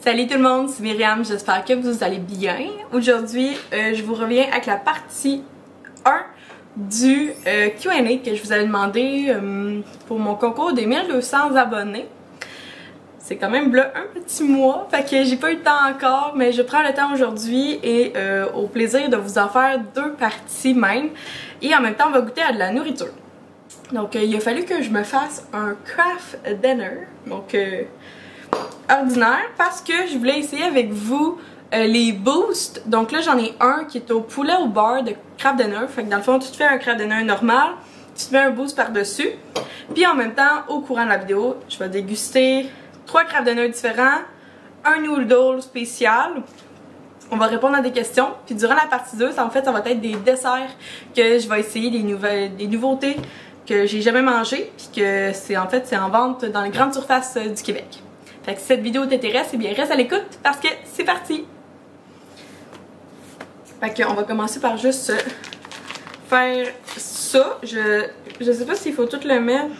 Salut tout le monde, c'est Myriam, j'espère que vous allez bien. Aujourd'hui, je vous reviens avec la partie 1 du Q&A que je vous avais demandé pour mon concours des 1200 abonnés. C'est quand même là un petit mois, fait que j'ai pas eu le temps encore, mais je prends le temps aujourd'hui et au plaisir de vous en faire 2 parties même. Et en même temps, on va goûter à de la nourriture. Donc il a fallu que je me fasse un craft dinner, donc ordinaire, parce que je voulais essayer avec vous les boosts. Donc là j'en ai un qui est au poulet au beurre de craft dinner. Fait que dans le fond tu te fais un craft dinner normal, tu te mets un boost par dessus, puis en même temps au courant de la vidéo je vais déguster 3 craft dinner différents, un noodle spécial. On va répondre à des questions, puis durant la partie 2 en fait ça va être des desserts que je vais essayer, des nouveautés que j'ai jamais mangé, puis que c'est en fait c'est en vente dans les grandes surfaces du Québec. Fait que si cette vidéo t'intéresse, eh bien reste à l'écoute parce que c'est parti! Fait que on va commencer par juste faire ça. Je sais pas s'il faut tout le mettre.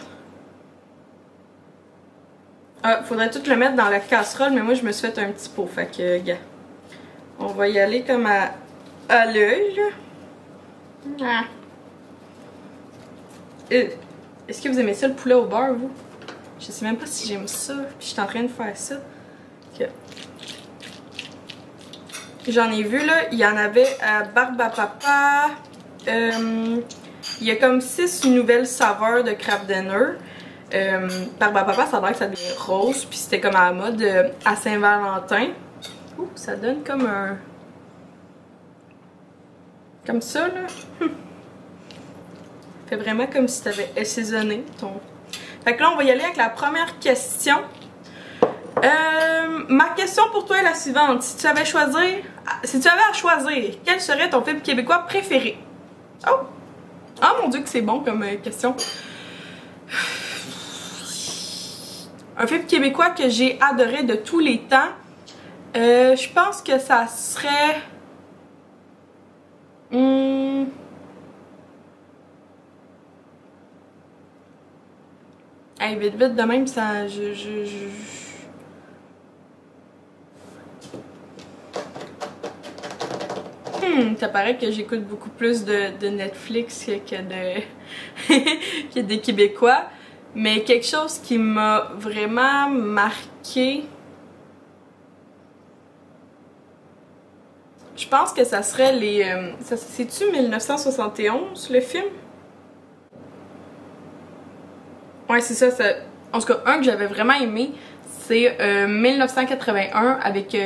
Ah, faudrait tout le mettre dans la casserole, mais moi je me suis fait un petit pot. Fait que, gars, on va y aller comme à l'œil. Ah. Est-ce que vous aimez ça le poulet au beurre, vous? Je sais même pas si j'aime ça, puis je suis en train de faire ça. Okay. J'en ai vu là, il y en avait à Barbapapa. Il y a comme 6 nouvelles saveurs de craft dinner. Barbapapa, ça a l'air que ça devient rose, puis c'était comme à la mode à Saint-Valentin. Ouh, ça donne comme un... Comme ça là. Fait vraiment comme si tu avais assaisonné ton... Fait que là, on va y aller avec la première question. Ma question pour toi est la suivante. Si tu avais à choisir, quel serait ton film québécois préféré? Oh! Oh mon Dieu que c'est bon comme question. Un film québécois que j'ai adoré de tous les temps. Je pense que ça serait... Hey, vite de même, ça... Ça paraît que j'écoute beaucoup plus de Netflix que des Québécois. Mais quelque chose qui m'a vraiment marqué... Je pense que ça serait les... C'est-tu 1971, le film? Ouais, c'est ça, en tout cas, un que j'avais vraiment aimé, c'est 1981 avec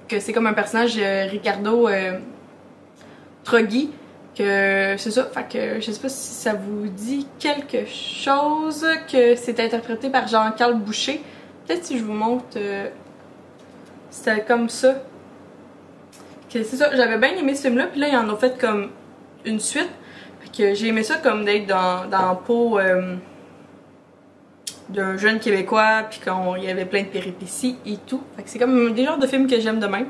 que c'est comme un personnage Ricardo Troggi, que c'est ça, fait que je sais pas si ça vous dit quelque chose, que c'est interprété par Jean-Carl Boucher. Peut-être si je vous montre, c'était comme ça. Que c'est ça, j'avais bien aimé ce film-là, puis là ils en ont fait comme une suite, fait que j'ai aimé ça comme d'être dans la peau d'un jeune Québécois, puis qu'il y avait plein de péripéties et tout. Fait que c'est comme des genres de films que j'aime de même.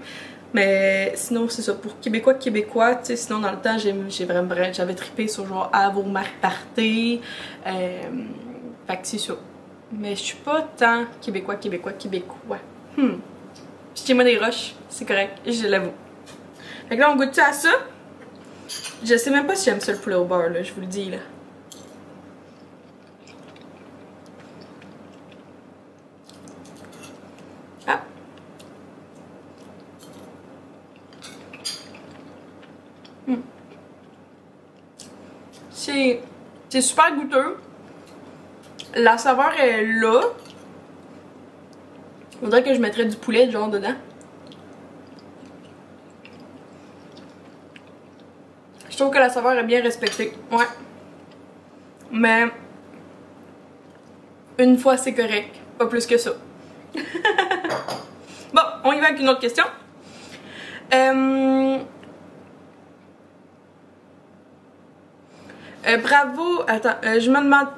Mais sinon, c'est ça. Pour Québécois, tu sais, sinon dans le temps, j'avais trippé sur genre À vos marques partez. Fait que c'est ça. Mais je suis pas tant Québécois. Chez-moi des roches, c'est correct, je l'avoue. Fait que là, on goûte à ça. Je sais même pas si j'aime ça le poulet au beurre, là, je vous le dis, là. C'est super goûteux. La saveur est là. On dirait que je mettrais du poulet genre dedans. Je trouve que la saveur est bien respectée. Ouais. Mais une fois c'est correct. Pas plus que ça. Bon, on y va avec une autre question. Bravo, attends, je me demande,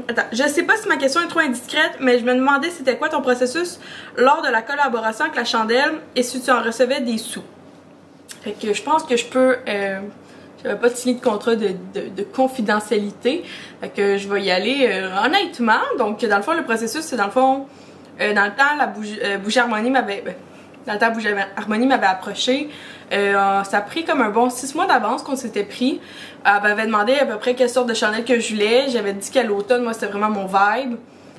attends, je sais pas si ma question est trop indiscrète, mais je me demandais c'était quoi ton processus lors de la collaboration avec la chandelle et si tu en recevais des sous. Fait que je pense que je peux, j'avais pas signé de contrat de confidentialité, fait que je vais y aller honnêtement. Donc dans le fond le processus c'est dans le fond, dans le temps la Bougie Harmonie m'avait, la table où Harmonie m'avait approché. Ça a pris comme un bon 6 mois d'avance qu'on s'était pris. Elle m'avait demandé à peu près quelle sorte de chandelle que je voulais. J'avais dit qu'à l'automne, moi, c'était vraiment mon vibe.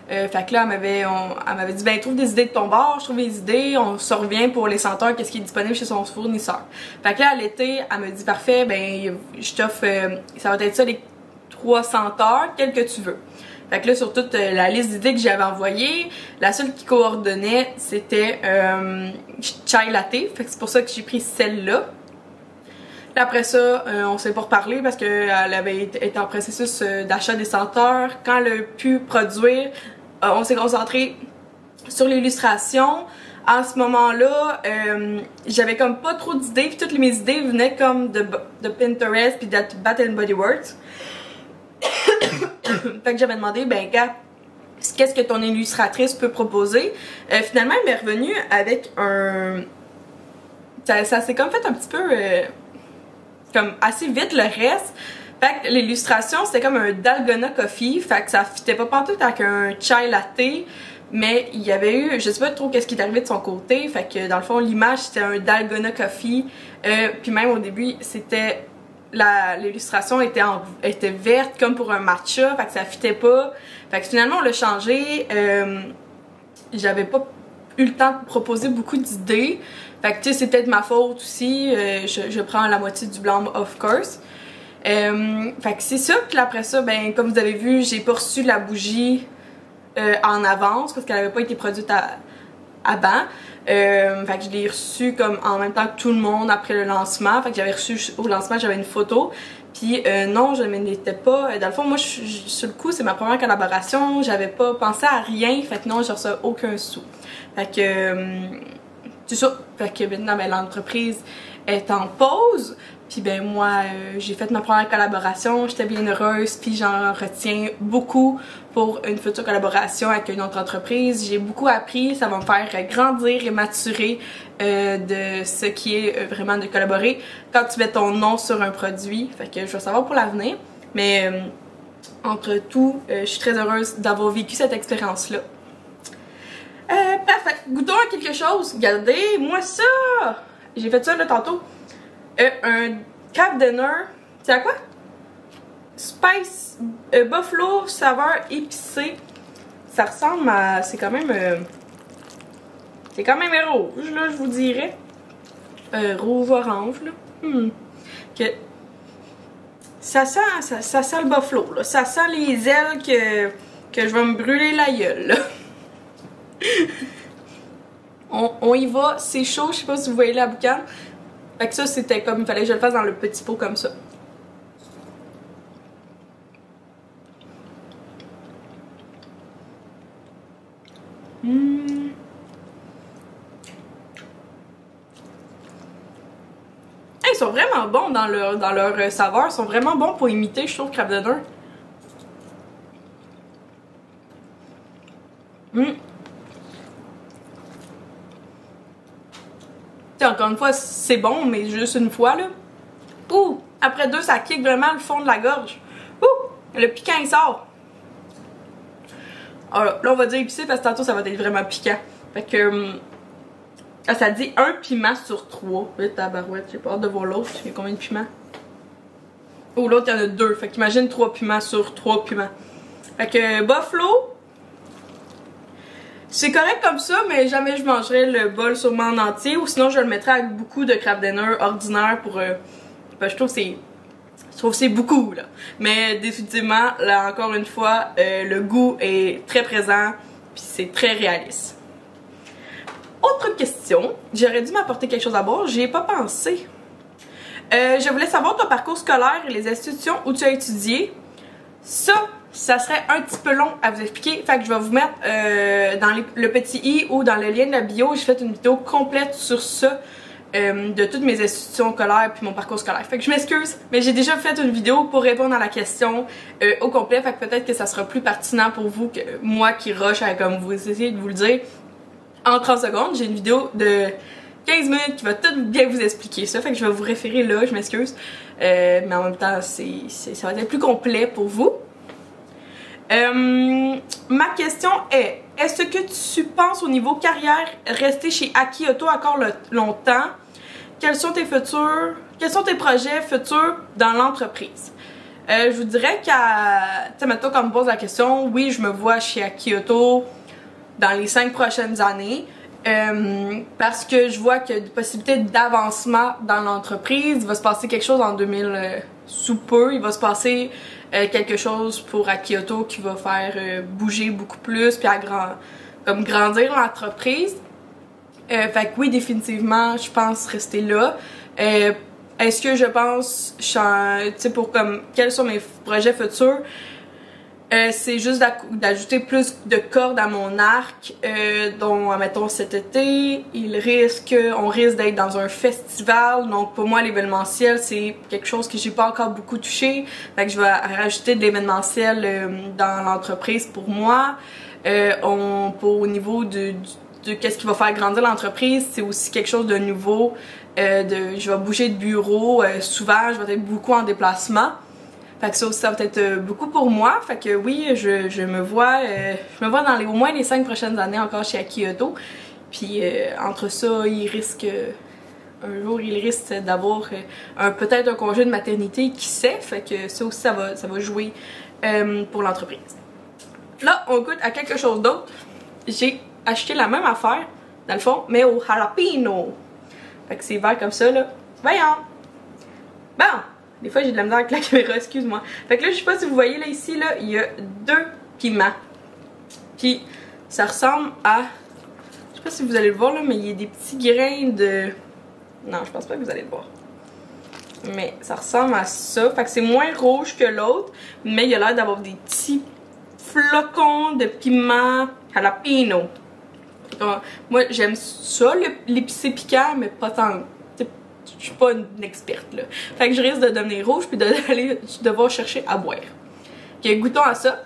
Fait que là, elle m'avait dit, ben, trouve des idées de ton bord, je trouve des idées, on se revient pour les senteurs, qu'est-ce qui est disponible chez son fournisseur. Fait que là, à l'été, elle me dit, parfait, ben, je t'offre, ça va être ça, les 3 senteurs, quelles que tu veux. Fait que là, sur toute la liste d'idées que j'avais envoyée, la seule qui coordonnait, c'était Chai Latte. Fait que c'est pour ça que j'ai pris celle-là. Après ça, on s'est pas reparlé parce qu'elle avait été en processus d'achat des senteurs. Quand elle a pu produire, on s'est concentré sur l'illustration. À ce moment-là, j'avais comme pas trop d'idées, puis toutes mes idées venaient comme de Pinterest puis de Bath & Body Works. Fait que j'avais demandé, ben gars, qu'est-ce que ton illustratrice peut proposer? Finalement, elle m'est revenue avec un... Ça s'est comme fait un petit peu... comme assez vite le reste. Fait que l'illustration, c'était comme un Dalgona Coffee. Fait que ça fitait pas pantoute avec un chai latte. Mais il y avait eu, je sais pas trop qu'est-ce qui est arrivé de son côté. Fait que dans le fond, l'image, c'était un Dalgona Coffee. Puis même au début, c'était... L'illustration était verte comme pour un matcha, fait que ça fitait pas. Fait que finalement on l'a changé. J'avais pas eu le temps de proposer beaucoup d'idées. Fait que tu sais, c'est peut-être ma faute aussi. Je prends la moitié du blâme, of course. Fait que c'est ça. Puis après ça, ben comme vous avez vu, j'ai pas reçu la bougie en avance parce qu'elle avait pas été produite avant. Fait que je l'ai reçu comme en même temps que tout le monde après le lancement. Fait que j'avais reçu au lancement, j'avais une photo. Puis non, je ne m'étais pas... Dans le fond, moi, sur le coup, c'est ma première collaboration. J'avais pas pensé à rien. Fait que non, je reçois aucun sou. Fait que... c'est ça. Fait que maintenant, ben, l'entreprise est en pause. Puis ben moi, j'ai fait ma première collaboration, j'étais bien heureuse, puis j'en retiens beaucoup pour une future collaboration avec une autre entreprise. J'ai beaucoup appris, ça va me faire grandir et maturer de ce qui est vraiment de collaborer quand tu mets ton nom sur un produit. Fait que je vais savoir pour l'avenir, mais entre tout, je suis très heureuse d'avoir vécu cette expérience-là. Parfait, goûtons à quelque chose. Regardez, moi ça! J'ai fait ça là tantôt. Un craft dinner, c'est à quoi? Spice buffalo saveur épicée. Ça ressemble à... c'est quand même rouge là, je vous dirais. Rouge orange là. Que ça sent le buffalo là. Ça sent les ailes que je vais me brûler la gueule là. on y va, c'est chaud, je sais pas si vous voyez la boucane. Fait que ça, c'était comme, il fallait que je le fasse dans le petit pot comme ça. Hey, ils sont vraiment bons dans leur saveur. Ils sont vraiment bons pour imiter, je trouve, Craft Dinner. Encore une fois, c'est bon, mais juste une fois, là. Ouh! Après 2, ça kick vraiment le fond de la gorge. Ouh! Le piquant, il sort. Alors, là, on va dire épicé parce que tantôt, ça va être vraiment piquant. Fait que... ça dit 1 piment sur 3. Tabarouette, j'ai pas hâte de voir l'autre. Il y a combien de piments? Oh, l'autre, il y en a 2. Fait qu'imagine 3 piments sur 3 piments. Fait que Buffalo... c'est correct comme ça, mais jamais je mangerais le bol sûrement en entier. Ou sinon, je le mettrais avec beaucoup de Craft Dinner ordinaire pour... ben, je trouve que c'est beaucoup, là. Mais définitivement, là, encore une fois, le goût est très présent. Puis c'est très réaliste. Autre question. J'aurais dû m'apporter quelque chose à boire. J'y ai pas pensé. Je voulais savoir ton parcours scolaire et les institutions où tu as étudié. Ça serait un petit peu long à vous expliquer, fait que je vais vous mettre dans le petit i ou dans le lien de la bio, j'ai fait une vidéo complète sur ça, de toutes mes institutions scolaires puis mon parcours scolaire. Fait que je m'excuse, mais j'ai déjà fait une vidéo pour répondre à la question au complet, fait que peut-être que ça sera plus pertinent pour vous que moi qui rush à comme vous essayez de vous le dire en 30 secondes. J'ai une vidéo de 15 minutes qui va tout bien vous expliquer ça, fait que je vais vous référer là, je m'excuse, mais en même temps ça va être plus complet pour vous. Ma question est, est-ce que tu penses au niveau carrière rester chez Aki Auto encore longtemps? Quels sont tes projets futurs dans l'entreprise? Je vous dirais qu'à, tu sais, mettons quand on me pose la question, oui, je me vois chez Aki Auto dans les 5 prochaines années. Parce que je vois qu'il y a des possibilités d'avancement dans l'entreprise. Il va se passer quelque chose en 2000 sous peu. Il va se passer quelque chose pour Aki Auto qui va faire bouger beaucoup plus puis comme grandir l'entreprise. Fait que oui, définitivement, je pense rester là. Est-ce que je pense, tu sais, pour comme quels sont mes projets futurs? C'est juste d'ajouter plus de cordes à mon arc, dont, mettons, cet été, on risque d'être dans un festival, donc pour moi, l'événementiel, c'est quelque chose que j'ai pas encore beaucoup touché, fait que je vais rajouter de l'événementiel dans l'entreprise pour moi. Au niveau de qu'est-ce qui va faire grandir l'entreprise, c'est aussi quelque chose de nouveau, je vais bouger de bureau, souvent, je vais être beaucoup en déplacement. Fait que ça aussi, ça va être beaucoup pour moi. Fait que oui, je me vois dans au moins les 5 prochaines années encore chez Aki Auto. Puis entre ça, un jour, il risque d'avoir peut-être un congé de maternité, qui sait. Fait que ça aussi, ça va jouer pour l'entreprise. Là, on goûte à quelque chose d'autre. J'ai acheté la même affaire, dans le fond, mais au jalapeno. Fait que c'est vert comme ça, là. Voyons! Bon! Des fois, j'ai de la misère avec la caméra, excuse-moi. Fait que là, je sais pas si vous voyez, là, ici, là, il y a 2 piments. Puis, ça ressemble à... Je sais pas si vous allez le voir, là, mais il y a des petits grains de... Non, je pense pas que vous allez le voir. Mais ça ressemble à ça. Fait que c'est moins rouge que l'autre, mais il a l'air d'avoir des petits flocons de piment jalapeno. Moi, j'aime ça, l'épicé piquant, mais pas tant... Je suis pas une experte là. Fait que je risque de devenir rouge puis d'aller devoir chercher à boire. Ok, goûtons à ça.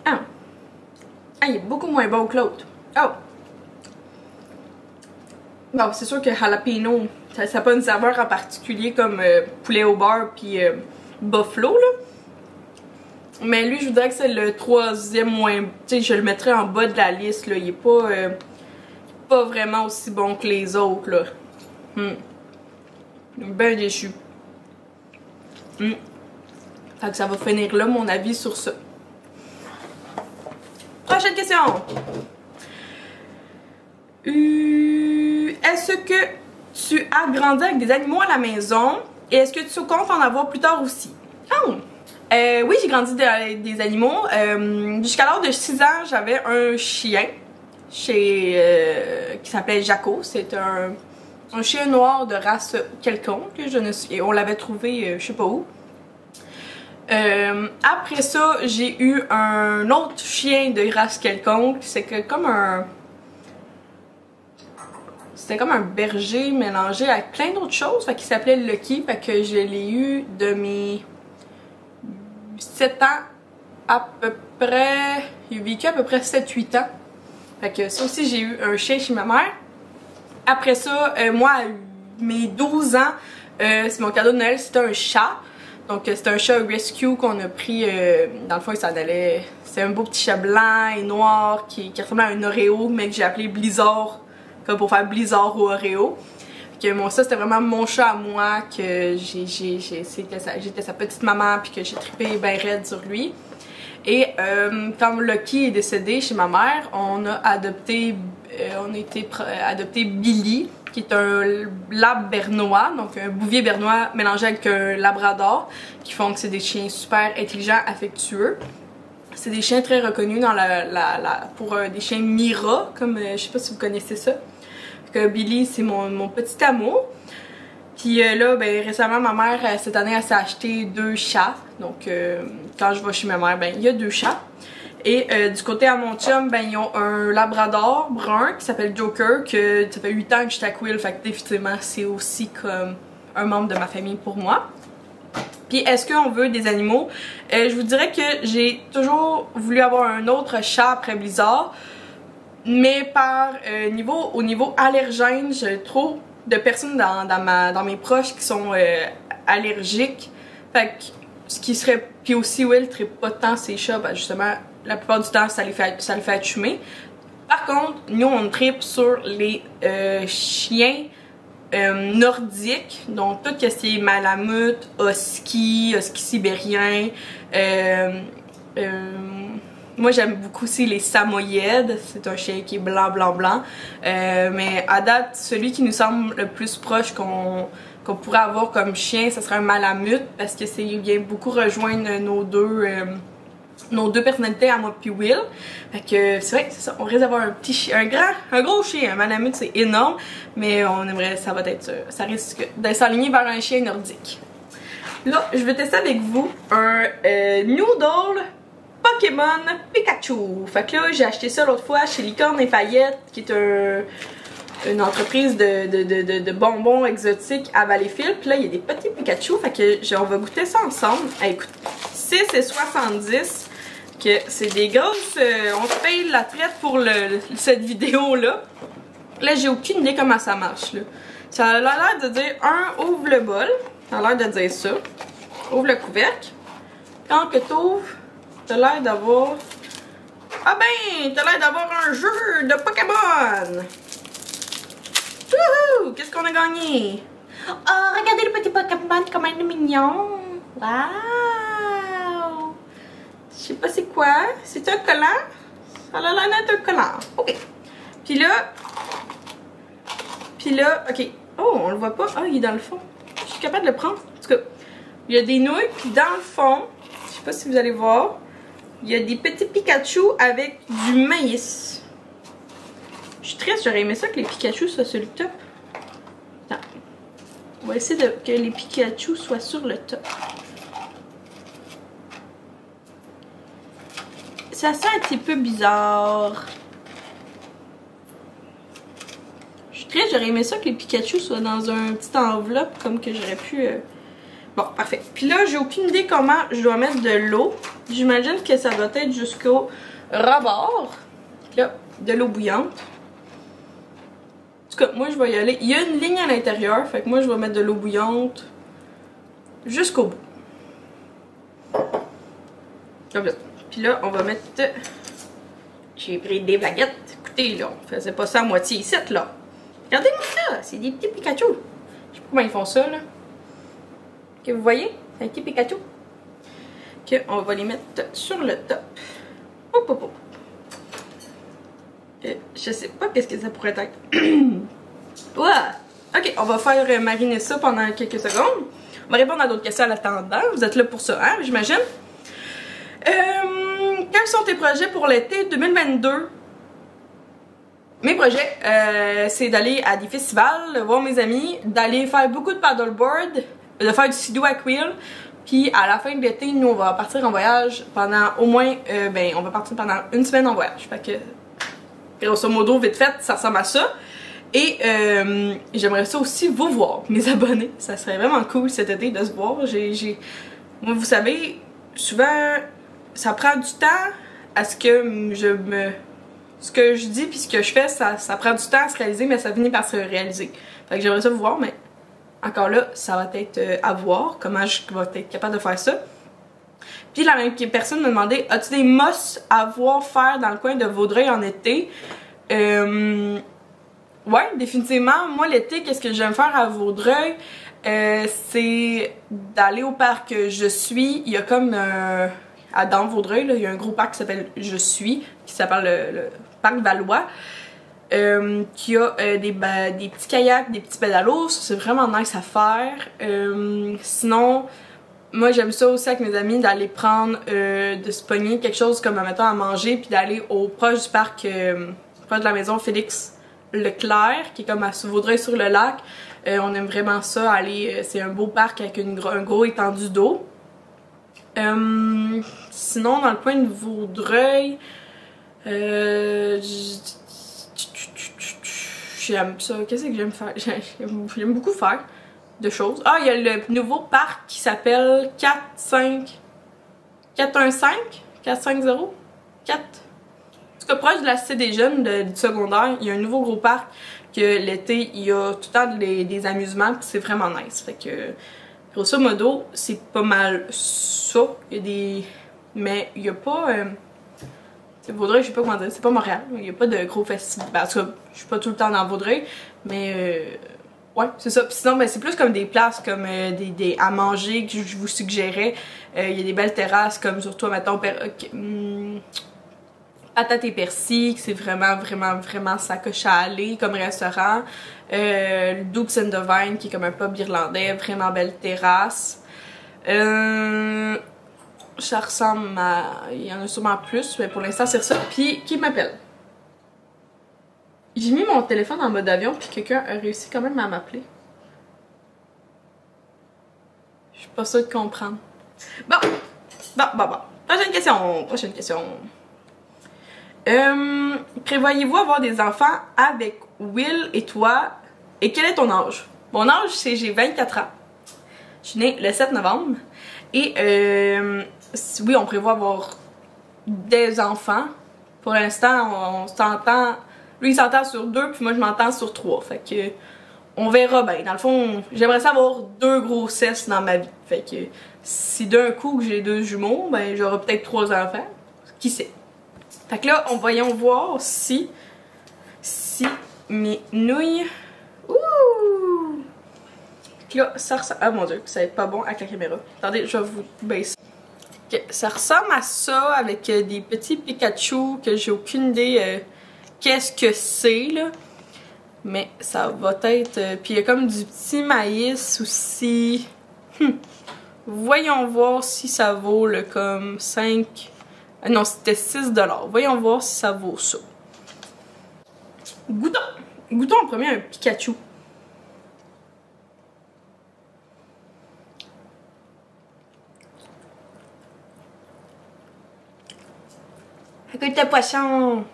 Ah, il est beaucoup moins bon que l'autre. Oh! Bon, c'est sûr que jalapeno, ça n'a pas une saveur en particulier comme poulet au beurre puis buffalo là. Mais lui, je voudrais que c'est le 3e moins... Tu sais, je le mettrais en bas de la liste, là. Il est pas vraiment aussi bon que les autres, là. Ben déçu. Fait que ça va finir là, mon avis sur ça. Prochaine question. Est-ce que tu as grandi avec des animaux à la maison? Et est-ce que tu comptes en avoir plus tard aussi? Oh! Oui, j'ai grandi des animaux. Jusqu'à l'âge de 6 ans, j'avais un chien qui s'appelait Jaco. C'est un chien noir de race quelconque. On l'avait trouvé je sais pas où. Après ça, j'ai eu un autre chien de race quelconque. C'était comme un berger mélangé avec plein d'autres choses. Fait qu'il s'appelait Lucky. Fait que je l'ai eu de mes 7 ans à peu près. Il a vécu à peu près 7-8 ans. Fait que ça aussi, j'ai eu un chien chez ma mère. Après ça, moi, à mes 12 ans, c'est mon cadeau de Noël, c'était un chat. Donc c'était un chat rescue qu'on a pris, dans le fond il s'en allait, c'est un beau petit chat blanc et noir qui ressemblait à un Oreo, mais que j'ai appelé Blizzard, comme pour faire Blizzard ou Oreo. Ça c'était vraiment mon chat à moi, que j'étais sa petite maman puis que j'ai trippé ben raide sur lui. Et quand Lucky est décédé chez ma mère, on a adopté Billy, qui est un lab bernois, donc un bouvier bernois mélangé avec un labrador, qui font que c'est des chiens super intelligents, affectueux. C'est des chiens très reconnus dans pour des chiens Mira, comme je sais pas si vous connaissez ça. Billy, c'est mon petit amour. Puis là, ben, récemment, ma mère, cette année, elle s'est acheté 2 chats. Donc, quand je vais chez ma mère, ben, il y a 2 chats. Et du côté à mon chum, ben, ils ont un labrador brun qui s'appelle Joker, que ça fait 8 ans que je suis à Quill, fait que définitivement, c'est aussi comme un membre de ma famille pour moi. Puis, est-ce qu'on veut des animaux? Je vous dirais que j'ai toujours voulu avoir un autre chat après Blizzard. Mais au niveau allergène, j'ai trop de personnes dans mes proches qui sont allergique. Fait que ce qui serait. Puis aussi, Will trippe pas tant ses chats, ben justement, la plupart du temps, ça les fait être chumer. Par contre, nous, on trippe sur les chiens nordiques, donc tout ce qui est malamute, husky sibérien. Moi, j'aime beaucoup aussi les samoyèdes. C'est un chien qui est blanc, blanc, blanc. Mais à date, celui qui nous semble le plus proche qu'on pourrait avoir comme chien, ce serait un malamute parce que il vient beaucoup rejoindre nos deux personnalités à moi puis Will. Fait que c'est vrai que c'est ça, on risque d'avoir un gros chien. Un malamute c'est énorme, mais on aimerait, ça risque d'être s'aligner vers un chien nordique. Là, je vais tester avec vous un noodle Pokémon Pikachu. Fait que là, j'ai acheté ça l'autre fois chez Licorne et Paillettes, qui est une entreprise de bonbons exotiques à Valleyfield. Puis là, il y a des petits Pikachu. Fait que on va goûter ça ensemble. Ah, écoute, 6,70 $. Que c'est des grosses. On se paye la traite pour cette vidéo-là. Là, j'ai aucune idée comment ça marche. Là. Ça a l'air de dire ouvre le bol. Ça a l'air de dire ça. Ouvre le couvercle. Quand que t'ouvres, t'as l'air d'avoir. Ah ben, t'as l'air d'avoir un jeu de Pokémon! Wouhou! Qu'est-ce qu'on a gagné? Oh, regardez le petit Pokémon, comment il est mignon! Waouh! Je sais pas c'est quoi. C'est un collant? Ça a l'air d'être un collant. Ok. Puis là, ok. Oh, on le voit pas. Ah, il est dans le fond. Je suis capable de le prendre. En tout cas, il y a des nouilles, puis dans le fond, je sais pas si vous allez voir, il y a des petits Pikachu avec du maïs. Je suis triste, j'aurais aimé ça que les Pikachu soient sur le top. Attends. On va essayer que les Pikachu soient sur le top. Ça sent un petit peu bizarre. Je suis triste, j'aurais aimé ça que les Pikachu soient dans un petit enveloppe comme que j'aurais pu... Bon, parfait. Puis là, j'ai aucune idée comment je dois mettre de l'eau. J'imagine que ça doit être jusqu'au rebord. Là, de l'eau bouillante. En tout cas, moi, je vais y aller. Il y a une ligne à l'intérieur. Fait que moi, je vais mettre de l'eau bouillante jusqu'au bout. Comme ça. Puis là, on va mettre... J'ai pris des baguettes. Écoutez, là, on faisait pas ça à moitié ici, là. Regardez-moi ça. C'est des petits Pikachu. Je sais pas comment ils font ça, là. Que vous voyez, c'est un petit Pikachu. Que on va les mettre sur le top. Hop, hop, hop. Je sais pas qu'est-ce que ça pourrait être. Ouais. Ok, on va faire mariner ça pendant quelques secondes. On va répondre à d'autres questions en attendant. Vous êtes là pour ça, hein, j'imagine. Quels sont tes projets pour l'été 2022? Mes projets, c'est d'aller à des festivals, voir mes amis, d'aller faire beaucoup de paddleboard, de faire du ski-doo à Will. Puis à la fin de l'été, nous on va partir en voyage pendant au moins, on va partir pendant une semaine en voyage. Fait que, grosso modo, vite fait, ça ressemble à ça. Et j'aimerais ça aussi vous voir, mes abonnés. Ça serait vraiment cool cet été de se voir. Moi, vous savez, souvent, ça prend du temps à ce que ce que je dis puis ce que je fais, ça prend du temps à se réaliser, mais ça finit par se réaliser. Fait que j'aimerais ça vous voir, mais encore là, ça va être à voir comment je vais être capable de faire ça. Puis la même personne me demandait, as-tu des must à voir faire dans le coin de Vaudreuil en été? Ouais, définitivement. Moi, l'été, qu'est-ce que j'aime faire à Vaudreuil? C'est d'aller au parc Je suis. Il y a comme dans Vaudreuil, là, il y a un gros parc qui s'appelle Je suis, qui s'appelle le parc Valois. Qui a des petits kayaks, des petits pédalos, c'est vraiment nice à faire. Sinon, moi j'aime ça aussi avec mes amis d'aller prendre, de se pogner quelque chose comme mettons à manger puis d'aller proche du parc, proche de la maison Félix Leclerc qui est comme à Vaudreuil-sur-le-Lac. On aime vraiment ça, aller, c'est un beau parc avec un gros étendue d'eau. Sinon dans le coin de Vaudreuil, j'aime ça. Qu'est-ce que j'aime faire? J'aime beaucoup faire de choses. Ah, il y a le nouveau parc qui s'appelle 450? 450? En tout cas, proche de la Cité des Jeunes du secondaire, il y a un nouveau gros parc que l'été, il y a tout le temps des amusements puis c'est vraiment nice. Fait que Grosso modo, c'est pas mal ça. Il y a des... Mais il y a pas... Vaudreuil, je sais pas comment dire, c'est pas Montréal. Il y a pas de gros festival. Ben, en tout cas, je suis pas tout le temps dans Vaudreuil, mais... Ouais, c'est ça. Puis sinon, ben, c'est plus comme des places comme des à manger que je vous suggérais. Il y a des belles terrasses comme surtout, mettons, Patates et Persil, c'est vraiment sacoche à aller comme restaurant. Le Dukes and the Vine, qui est comme un pub irlandais, vraiment belle terrasse. Ça ressemble à... Il y en a sûrement plus, mais pour l'instant, c'est ça. Puis, qui m'appelle? J'ai mis mon téléphone en mode avion, puis quelqu'un a réussi quand même à m'appeler. Je suis pas sûre de comprendre. Bon. Prochaine question. Prévoyez-vous avoir des enfants avec Will et toi? Et quel est ton âge? Mon âge, c'est j'ai 24 ans. Je suis née le 7 novembre. Et oui, on prévoit avoir des enfants. Pour l'instant, on s'entend... Lui, il s'entend sur 2, puis moi, je m'entends sur 3. Fait que... On verra bien. Dans le fond, j'aimerais ça avoir 2 grossesses dans ma vie. Fait que... Si d'un coup, j'ai 2 jumeaux, ben, j'aurai peut-être 3 enfants. Qui sait? Fait que là, voyons voir si mes nouilles... Ouh! Fait que là, ça ressemble... Ah mon dieu, ça va être pas bon avec la caméra. Attendez, je vais vous baisser. Okay, ça ressemble à ça avec des petits Pikachu que j'ai aucune idée qu'est-ce que c'est là. Mais ça va être... puis il y a comme du petit maïs aussi. Voyons voir si ça vaut le comme 5... non, c'était 6$. Voyons voir si ça vaut ça. Goûtons! Goûtons en premier un Pikachu. Goûte le poisson!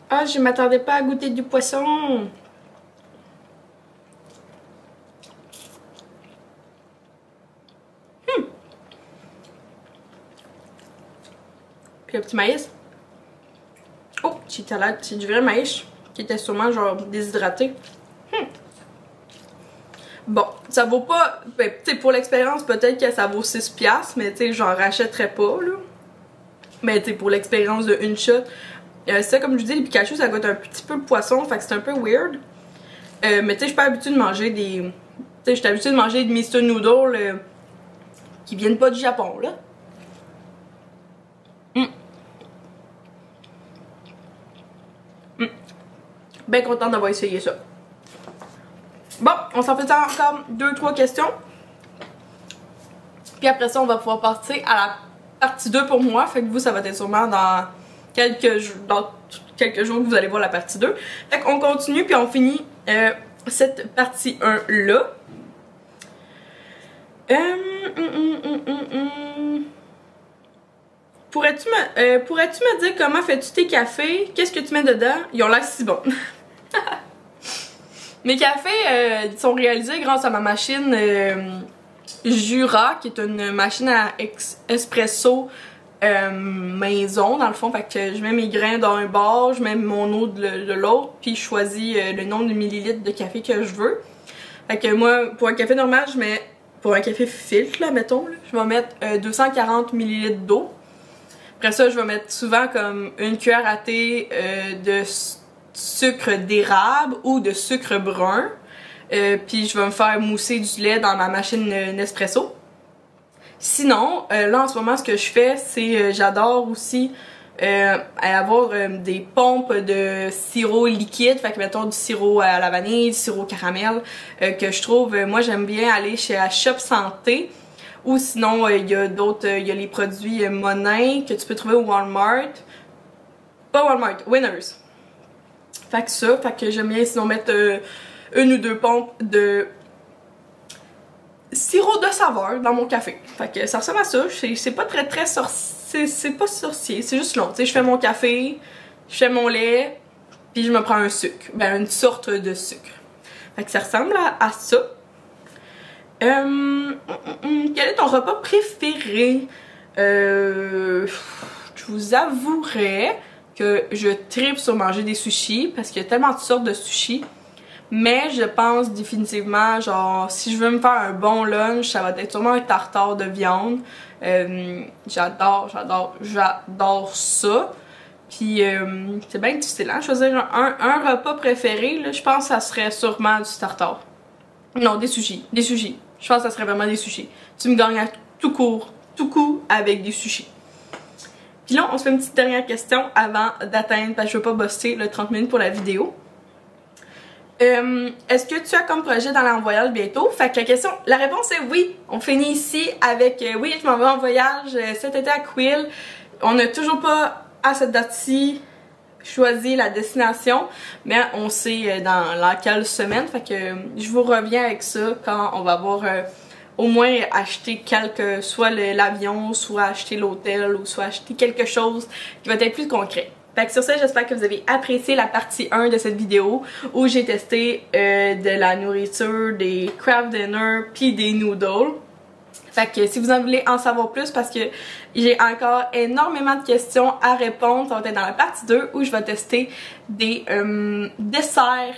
Ah, je m'attendais pas à goûter du poisson! Puis le petit maïs. Oh, c'est du vrai maïs qui était sûrement genre déshydraté. Bon, ça vaut pas... Ben, tu sais, pour l'expérience, peut-être que ça vaut 6$, mais tu sais, j'en rachèterais pas, là. Mais tu sais, pour l'expérience de une shot. Ça, comme je vous dis, les Pikachu, ça goûte un petit peu le poisson, fait que c'est un peu weird. Mais tu sais, je suis pas habituée de manger des... Tu sais, je suis habituée de manger des Mr. Noodle qui viennent pas du Japon, là. Ben contente d'avoir essayé ça. Bon, on s'en fait encore 2-3 questions. Puis après ça, on va pouvoir partir à la partie 2 pour moi. Fait que vous, ça va être sûrement dans quelques jours que vous allez voir la partie 2. Fait qu'on continue puis on finit cette partie 1 là. Pourrais-tu me dire comment fais-tu tes cafés? Qu'est-ce que tu mets dedans? Ils ont l'air si bons. Mes cafés sont réalisés grâce à ma machine Jura, qui est une machine à espresso maison dans le fond. Fait que je mets mes grains dans un bord, je mets mon eau de l'autre, puis je choisis le nombre de millilitres de café que je veux. Fait que moi, pour un café normal, je mets, pour un café filtre là, mettons, là, je vais mettre 240 millilitres d'eau. Après ça, je vais mettre souvent comme une cuillère à thé de sucre d'érable ou de sucre brun. Puis je vais me faire mousser du lait dans ma machine Nespresso. Sinon, là en ce moment, ce que je fais, c'est j'adore aussi avoir des pompes de sirop liquide. Fait que mettons du sirop à la vanille, du sirop caramel, que je trouve, moi j'aime bien aller chez la Shop Santé. Ou sinon, il y a d'autres, il y a les produits Monin que tu peux trouver au Walmart. Pas Walmart, Winners. Fait que ça, fait que j'aime bien sinon mettre une ou 2 pompes de sirop de saveur dans mon café. Fait que ça ressemble à ça. C'est pas très sorcier. C'est pas sorcier, c'est juste long. Tu sais, je fais mon café, je fais mon lait, puis je me prends un sucre. Ben, une sorte de sucre. Fait que ça ressemble à ça. Quel est ton repas préféré? Je vous avouerais que je tripe sur manger des sushis parce qu'il y a tellement de sortes de sushis. Mais je pense définitivement, genre, si je veux me faire un bon lunch, ça va être sûrement un tartare de viande. J'adore ça. Puis c'est bien difficile, hein, choisir un repas préféré, là, je pense que ça serait sûrement du tartare. Non, des sushis. Je pense que ça serait vraiment des sushis. Tu me gagnes à tout coup avec des sushis. Puis là, on se fait une petite dernière question avant d'atteindre, parce que je veux pas bosser le 30 minutes pour la vidéo. Est-ce que tu as comme projet d'aller en voyage bientôt? Fait que la réponse est oui. On finit ici avec oui, je m'en vais en voyage cet été à Quill. On n'a toujours pas à cette date-ci choisi la destination, mais on sait dans laquelle semaine. Fait que je vous reviens avec ça quand on va avoir au moins acheté soit l'avion, soit acheter l'hôtel, ou soit acheter quelque chose qui va être plus concret. Fait que sur ça, j'espère que vous avez apprécié la partie 1 de cette vidéo où j'ai testé de la nourriture, des craft dinner puis des noodles. Fait que si vous en voulez en savoir plus, parce que j'ai encore énormément de questions à répondre, ça va être dans la partie 2 où je vais tester des desserts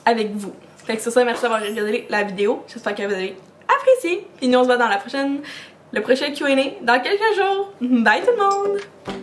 avec vous. Fait que sur ça, merci d'avoir regardé la vidéo. J'espère que vous avez apprécié. Puis nous on se voit dans le prochain Q&A dans quelques jours. Bye tout le monde!